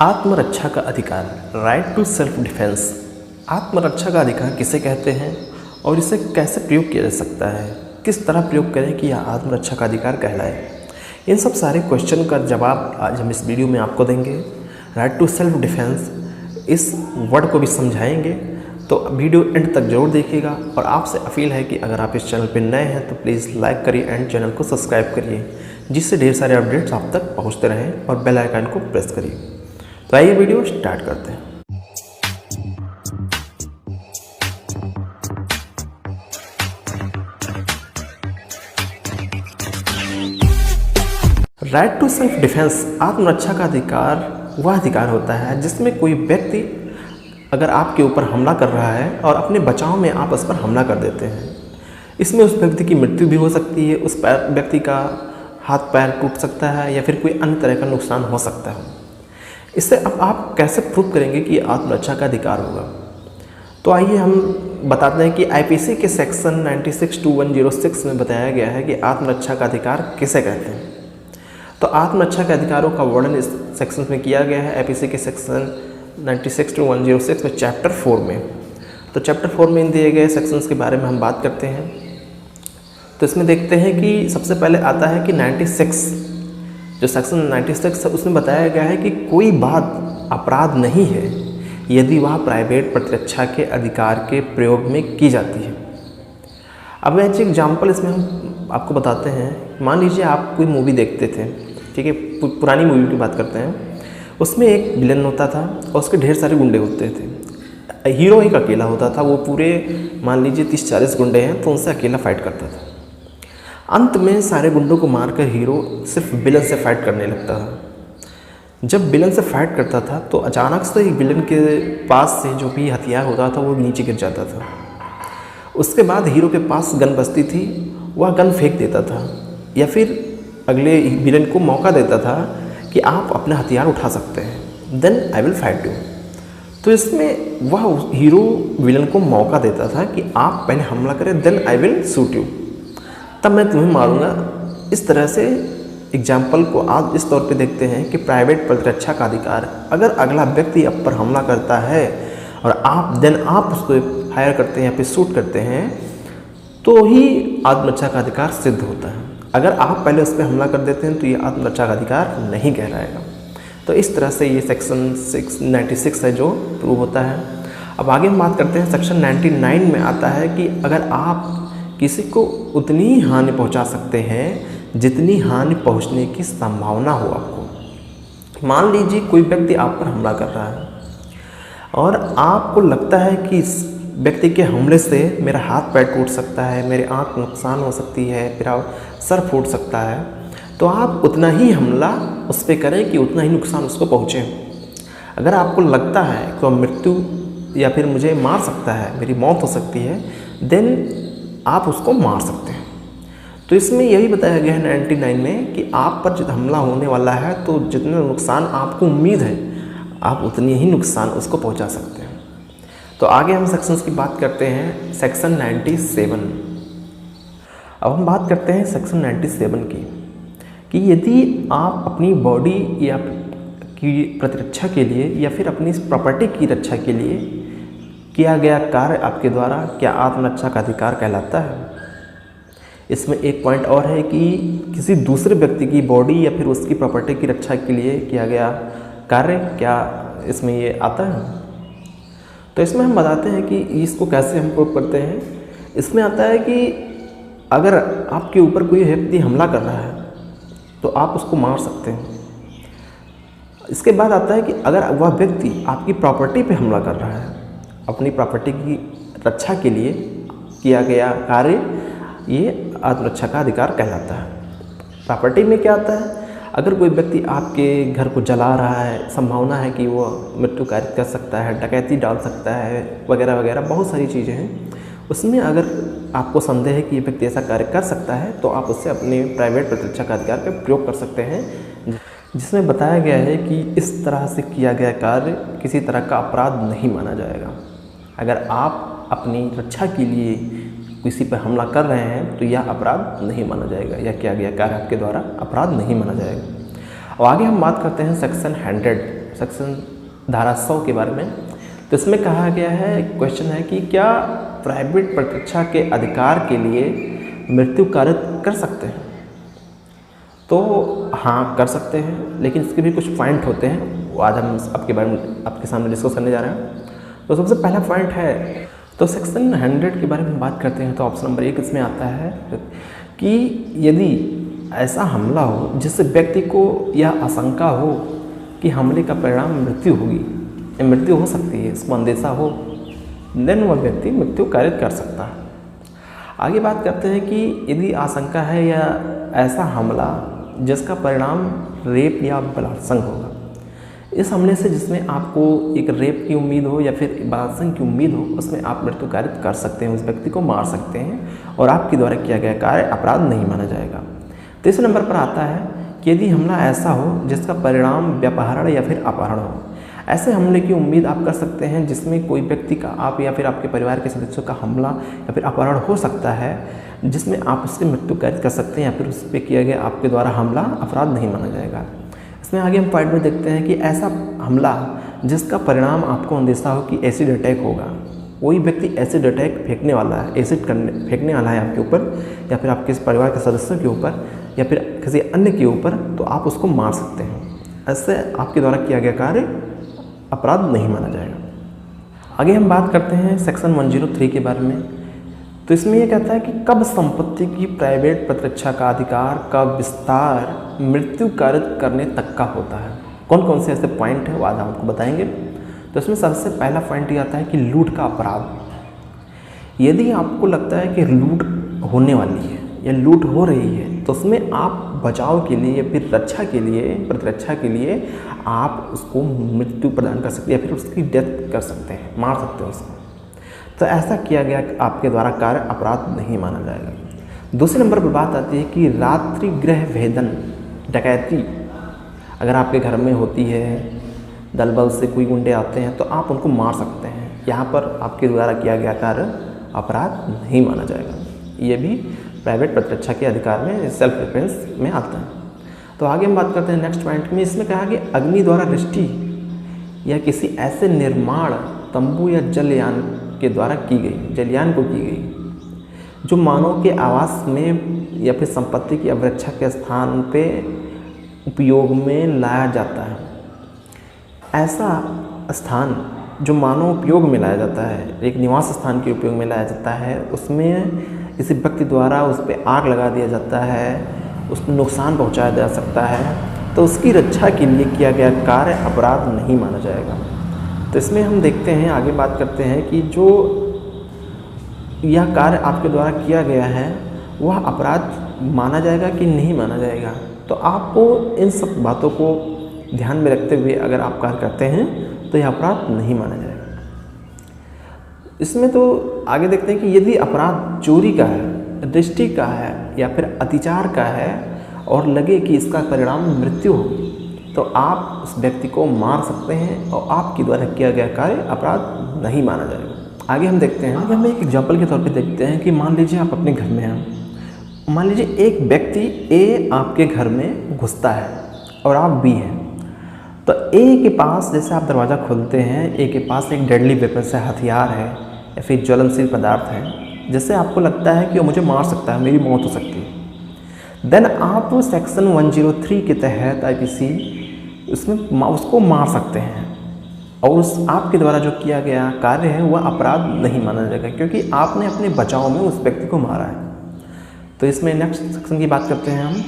आत्मरक्षा का अधिकार, राइट टू सेल्फ डिफेंस। आत्मरक्षा का अधिकार किसे कहते हैं और इसे कैसे प्रयोग किया जा सकता है, किस तरह प्रयोग करें कि यह आत्मरक्षा का अधिकार कहलाए। इन सब सारे क्वेश्चन का जवाब आज हम इस वीडियो में आपको देंगे। राइट टू सेल्फ डिफेंस, इस वर्ड को भी समझाएंगे, तो वीडियो एंड तक जरूर देखिएगा। और आपसे अपील है कि अगर आप इस चैनल पर नए हैं तो प्लीज़ लाइक करिए एंड चैनल को सब्सक्राइब करिए, जिससे ढेर सारे अपडेट्स आप तक पहुंचते रहें, और बेल आइकन को प्रेस करिए। तो आइए वीडियो स्टार्ट करते हैं। राइट टू सेल्फ डिफेंस, आत्मरक्षा का अधिकार वह अधिकार होता है जिसमें कोई व्यक्ति अगर आपके ऊपर हमला कर रहा है और अपने बचाव में आप उस पर हमला कर देते हैं। इसमें उस व्यक्ति की मृत्यु भी हो सकती है, उस व्यक्ति का हाथ पैर टूट सकता है या फिर कोई अन्य तरह का नुकसान हो सकता है। इससे अब आप कैसे प्रूव करेंगे कि आत्मरक्षा का अधिकार होगा। तो आइए हम बताते हैं कि आईपीसी के सेक्शन 96(2)(106) में बताया गया है कि आत्मरक्षा का अधिकार किसे कहते हैं। तो आत्मरक्षा के अधिकारों का वर्णन इस सेक्शन में किया गया है आईपीसी के सेक्शन 96(2)(106) में चैप्टर 4 में। तो चैप्टर 4 में इन दिए गए सेक्शंस के बारे में हम बात करते हैं। तो इसमें देखते हैं कि सबसे पहले आता है कि 96, जो सेक्शन 96 है उसमें बताया गया है कि कोई बात अपराध नहीं है यदि वह प्राइवेट प्रतिरक्षा के अधिकार के प्रयोग में की जाती है। अब एक एग्जाम्पल इसमें हम आपको बताते हैं। मान लीजिए आप कोई मूवी देखते थे, ठीक है, पुरानी मूवी की बात करते हैं। उसमें एक विलन होता था और उसके ढेर सारे गुंडे होते थे। हीरो एक अकेला होता था, वो पूरे मान लीजिए 30-40 गुंडे हैं तो उनसे अकेला फाइट करता था। अंत में सारे गुंडों को मारकर हीरो सिर्फ विलन से फाइट करने लगता था। जब विलन से फाइट करता था तो अचानक से विलन के पास से जो भी हथियार होता था वो नीचे गिर जाता था। उसके बाद हीरो के पास गन बचती थी, वह गन फेंक देता था या फिर अगले विलन को मौका देता था कि आप अपना हथियार उठा सकते हैं, then I will fight you. तो इसमें वह हीरो विलन को मौका देता था कि आप पहले हमला करें, then I will shoot you, तब मैं तुम्हें मारूंगा। इस तरह से एग्जाम्पल को आज इस तौर पे देखते हैं कि प्राइवेट प्रतिरक्षा का अधिकार, अगर अगला व्यक्ति आप पर हमला करता है और आप उसको फायर करते हैं या फिर शूट करते हैं तो ही आत्मरक्षा का अधिकार सिद्ध होता है। अगर आप पहले उस पर हमला कर देते हैं तो ये आत्मरक्षा का अधिकार नहीं कहलाएगा। तो इस तरह से ये सेक्शन 96 है जो प्रूव होता है। अब आगे हम बात करते हैं सेक्शन 99 में आता है कि अगर आप किसी को उतनी ही हानि पहुंचा सकते हैं जितनी हानि पहुंचने की संभावना हो आपको। मान लीजिए कोई व्यक्ति आप पर हमला कर रहा है और आपको लगता है कि इस व्यक्ति के हमले से मेरा हाथ पैर टूट सकता है, मेरी आंख नुकसान हो सकती है, मेरा सर फूट सकता है, तो आप उतना ही हमला उस पर करें कि उतना ही नुकसान उसको पहुँचे। अगर आपको लगता है कि वह मृत्यु या फिर मुझे मार सकता है, मेरी मौत हो सकती है, देन आप उसको मार सकते हैं। तो इसमें यही बताया गया है 99 में कि आप पर जब हमला होने वाला है तो जितना नुकसान आपको उम्मीद है आप उतनी ही नुकसान उसको पहुंचा सकते हैं। तो आगे हम सेक्शंस की बात करते हैं। सेक्शन 97। अब हम बात करते हैं सेक्शन 97 की कि यदि आप अपनी बॉडी या की प्रतिरक्षा के लिए या फिर अपनी प्रॉपर्टी की रक्षा के लिए किया गया कार्य आपके द्वारा क्या आत्मरक्षा का अधिकार कहलाता है। इसमें एक पॉइंट और है कि किसी दूसरे व्यक्ति की बॉडी या फिर उसकी प्रॉपर्टी की रक्षा के लिए किया गया कार्य क्या इसमें ये आता है। तो इसमें हम बताते हैं कि इसको कैसे हम प्रूव करते हैं। इसमें आता है कि अगर आपके ऊपर कोई व्यक्ति हमला कर रहा है तो आप उसको मार सकते हैं। इसके बाद आता है कि अगर वह व्यक्ति आपकी प्रॉपर्टी पे हमला कर रहा है, अपनी प्रॉपर्टी की रक्षा के लिए किया गया कार्य, ये आत्मरक्षा का अधिकार कहलाता है। प्रॉपर्टी में क्या आता है, अगर कोई व्यक्ति आपके घर को जला रहा है, संभावना है कि वो मृत्यु कारित कर सकता है, डकैती डाल सकता है, वगैरह वगैरह बहुत सारी चीज़ें हैं। उसमें अगर आपको संदेह है कि ये व्यक्ति ऐसा कार्य कर सकता है तो आप उससे अपने प्राइवेट प्रतिरक्षा का अधिकार का प्रयोग कर सकते हैं, जिसमें बताया गया है कि इस तरह से किया गया कार्य किसी तरह का अपराध नहीं माना जाएगा। अगर आप अपनी रक्षा के लिए किसी पर हमला कर रहे हैं तो यह अपराध नहीं माना जाएगा, या किया गया कार्य आपके द्वारा अपराध नहीं माना जाएगा। और आगे हम बात करते हैं सेक्शन 100 सेक्शन धारा 100 के बारे में। तो इसमें कहा गया है, क्वेश्चन है कि क्या प्राइवेट प्रतिरक्षा के अधिकार के लिए मृत्यु कारित कर सकते हैं? तो हाँ, कर सकते हैं, लेकिन इसके भी कुछ पॉइंट होते हैं, वो आज हम आपके बारे में आपके सामने डिस्कस करने जा रहे हैं। तो सबसे पहला पॉइंट है, तो सेक्शन 100 के बारे में बात करते हैं तो ऑप्शन नंबर 1 इसमें आता है कि यदि ऐसा हमला हो जिससे व्यक्ति को यह आशंका हो कि हमले का परिणाम मृत्यु होगी या मृत्यु हो सकती है, इसको अंदेशा हो, देन वह व्यक्ति मृत्यु कारित कर सकता है। आगे बात करते हैं कि यदि आशंका है या ऐसा हमला जिसका परिणाम रेप या बलात्संग होगा, इस हमले से जिसमें आपको एक रेप की उम्मीद हो या फिर बलात्संग की उम्मीद हो, उसमें आप मृत्यु कारित कर सकते हैं, उस व्यक्ति को मार सकते हैं और आपके द्वारा किया गया कार्य अपराध नहीं माना जाएगा। तीसरे नंबर पर आता है कि यदि हमला ऐसा हो जिसका परिणाम व्यापहरण या फिर अपहरण हो, ऐसे हमले की उम्मीद आप कर सकते हैं जिसमें कोई व्यक्ति का आप या फिर आपके परिवार के सदस्यों का हमला या फिर अपहरण हो सकता है, जिसमें आप उसकी मृत्यु कैद कर सकते हैं या फिर उस पर किया गया आपके द्वारा हमला अपराध नहीं माना जाएगा। इसमें आगे हम पॉइंट में देखते हैं कि ऐसा हमला जिसका परिणाम आपको अंदेशा हो कि एसिड अटैक होगा, कोई व्यक्ति एसिड अटैक फेंकने वाला है, एसिड फेंकने वाला है आपके ऊपर या फिर आपके परिवार के सदस्यों के ऊपर या फिर किसी अन्य के ऊपर, तो आप उसको मार सकते हैं। ऐसे आपके द्वारा किया गया कार्य अपराध नहीं माना जाएगा। आगे हम बात करते हैं सेक्शन 103 के बारे में। तो इसमें यह कहता है कि कब संपत्ति की प्राइवेट प्रतिरक्षा का अधिकार का विस्तार मृत्यु कारित करने तक का होता है। कौन कौन से ऐसे पॉइंट हैं वो आज हम आपको बताएंगे। तो इसमें सबसे पहला पॉइंट ये आता है कि लूट का अपराध। यदि आपको लगता है कि लूट होने वाली है या लूट हो रही है, तो उसमें आप बचाव के लिए या फिर रक्षा के लिए, प्रतिरक्षा के लिए आप उसको मृत्यु प्रदान कर सकते हैं या फिर उसकी डेथ कर सकते हैं, मार सकते हैं उसको। तो ऐसा किया गया आपके द्वारा कार्य अपराध नहीं माना जाएगा। दूसरे नंबर पर बात आती है कि रात्रि गृह भेदन, डकैती अगर आपके घर में होती है, दल बल से कोई गुंडे आते हैं तो आप उनको मार सकते हैं। यहाँ पर आपके द्वारा किया गया कार्य अपराध नहीं माना जाएगा। ये भी प्राइवेट प्रतिरक्षा के अधिकार में, सेल्फ डिफेंस में आता है। तो आगे हम बात करते हैं नेक्स्ट पॉइंट में। इसमें कहा कि अग्नि द्वारा दृष्टि या किसी ऐसे निर्माण, तंबू या जलयान के द्वारा की गई, जलयान को की गई, जो मानव के आवास में या फिर संपत्ति की अवरक्षा के स्थान पे उपयोग में लाया जाता है। ऐसा स्थान जो मानव उपयोग में लाया जाता है, एक निवास स्थान के उपयोग में लाया जाता है, उसमें किसी व्यक्ति द्वारा उस पर आग लगा दिया जाता है, उसको नुकसान पहुंचाया जा सकता है, तो उसकी रक्षा के लिए किया गया कार्य अपराध नहीं माना जाएगा। तो इसमें हम देखते हैं, आगे बात करते हैं कि जो यह कार्य आपके द्वारा किया गया है वह अपराध माना जाएगा कि नहीं माना जाएगा। तो आपको इन सब बातों को ध्यान में रखते हुए अगर आप कार्य करते हैं तो यह अपराध नहीं माना जाएगा। इसमें तो आगे देखते हैं कि यदि अपराध चोरी का है, दृष्टि का है या फिर अतिचार का है और लगे कि इसका परिणाम मृत्यु हो, तो आप उस व्यक्ति को मार सकते हैं और आपके द्वारा किया गया कार्य अपराध नहीं माना जाएगा। आगे हम देखते हैं, आगे हम एक एग्जाम्पल के तौर पे देखते हैं कि मान लीजिए आप अपने घर में हैं, मान लीजिए एक व्यक्ति ए आपके घर में घुसता है और आप बी हैं। तो ए के पास, जैसे आप दरवाज़ा खोलते हैं, ए के पास एक डेडली वेपन से हथियार है या फिर ज्वलनशील पदार्थ है, जिससे आपको लगता है कि वो मुझे मार सकता है, मेरी मौत हो सकती है। देन आप सेक्शन 103 के तहत IPC उसमें उसको मार सकते हैं और उस आपके द्वारा जो किया गया कार्य है वह अपराध नहीं माना जाएगा, क्योंकि आपने अपने बचाव में उस व्यक्ति को मारा है। तो इसमें नेक्स्ट सेक्शन की बात करते हैं हम।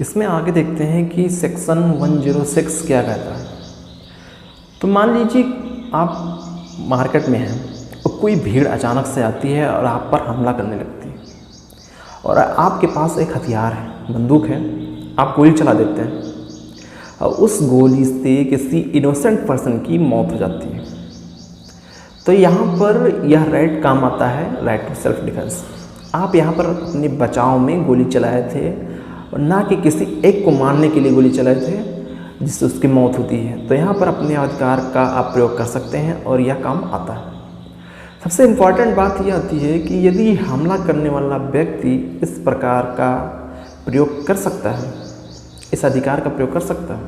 इसमें आगे देखते हैं कि सेक्शन 106 क्या कहता है। तो मान लीजिए आप मार्केट में हैं और कोई भीड़ अचानक से आती है और आप पर हमला करने लगती है और आपके पास एक हथियार है, बंदूक है, आप गोली चला देते हैं और उस गोली से किसी इनोसेंट पर्सन की मौत हो जाती है। तो यहाँ पर यह राइट काम आता है, राइट टू सेल्फ डिफेंस। आप यहाँ पर अपने बचाव में गोली चलाए थे और ना कि किसी एक को मारने के लिए गोली चलाए थे जिससे उसकी मौत होती है। तो यहाँ पर अपने अधिकार का आप प्रयोग कर सकते हैं और यह काम आता है। सबसे इम्पॉर्टेंट बात यह आती है कि यदि हमला करने वाला व्यक्ति इस प्रकार का प्रयोग कर सकता है, इस अधिकार का प्रयोग कर सकता है,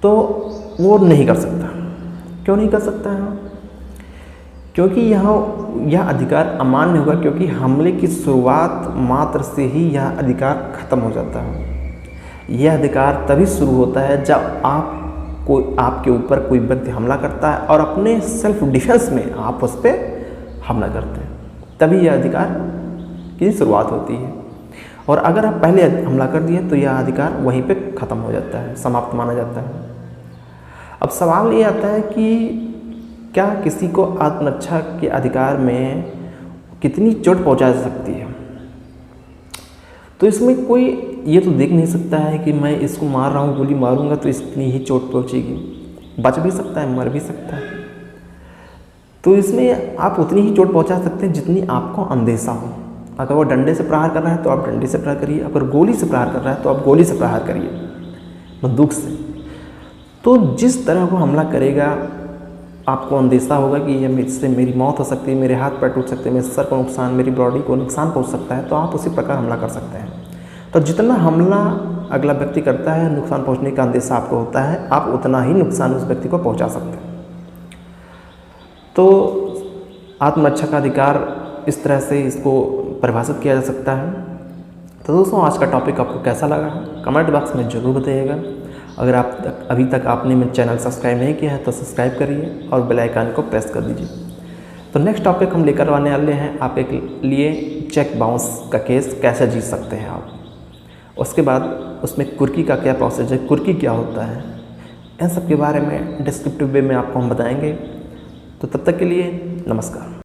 तो वो नहीं कर सकता। क्यों नहीं कर सकता है? क्योंकि यह अधिकार अमान्य होगा, क्योंकि हमले की शुरुआत मात्र से ही यह अधिकार खत्म हो जाता है। यह अधिकार तभी शुरू होता है जब आपके ऊपर कोई व्यक्ति हमला करता है और अपने सेल्फ डिफेंस में आप उस पर हमला करते हैं, तभी यह अधिकार की शुरुआत होती है। और अगर आप पहले हमला कर दिए तो यह अधिकार वहीं पे ख़त्म हो जाता है, समाप्त माना जाता है। अब सवाल ये आता है कि क्या किसी को आत्मरक्षा के अधिकार में कितनी चोट पहुंचा सकती है? तो इसमें कोई ये तो देख नहीं सकता है कि मैं इसको मार रहा हूँ, गोली मारूंगा तो इतनी ही चोट पहुंचेगी। बच भी सकता है, मर भी सकता है। तो इसमें आप उतनी ही चोट पहुंचा सकते हैं जितनी आपको अंदेशा हो। अगर वो डंडे से प्रहार कर रहा है तो आप डंडे से प्रहार करिए, अगर गोली से प्रहार कर रहा है तो आप गोली से प्रहार करिए, बंदूक से। तो जिस तरह वो हमला करेगा आपको अंदेशा होगा कि यह इससे मेरी मौत हो सकती है, मेरे हाथ पैर टूट सकते हैं, मेरे सर को नुकसान, मेरी बॉडी को नुकसान पहुंच सकता है, तो आप उसी प्रकार हमला कर सकते हैं। तो जितना हमला अगला व्यक्ति करता है, नुकसान पहुंचने का अंदेशा आपको होता है, आप उतना ही नुकसान उस व्यक्ति को पहुंचा सकते हैं। तो आत्मरक्षा का अधिकार इस तरह से इसको परिभाषित किया जा सकता है। तो दोस्तों, आज का टॉपिक आपको कैसा लगा कमेंट बॉक्स में ज़रूर बताइएगा। अगर अभी तक आपने मेरा चैनल सब्सक्राइब नहीं किया है तो सब्सक्राइब करिए और बेल आइकन को प्रेस कर दीजिए। तो नेक्स्ट टॉपिक हम लेकर आने वाले हैं आपके लिए, चेक बाउंस का केस कैसे जीत सकते हैं आप। उसके बाद उसमें कुर्की का क्या प्रोसेस है, कुर्की क्या होता है, इन सब के बारे में डिस्क्रिप्टिव वे में आपको हम बताएंगे। तो तब तक के लिए नमस्कार।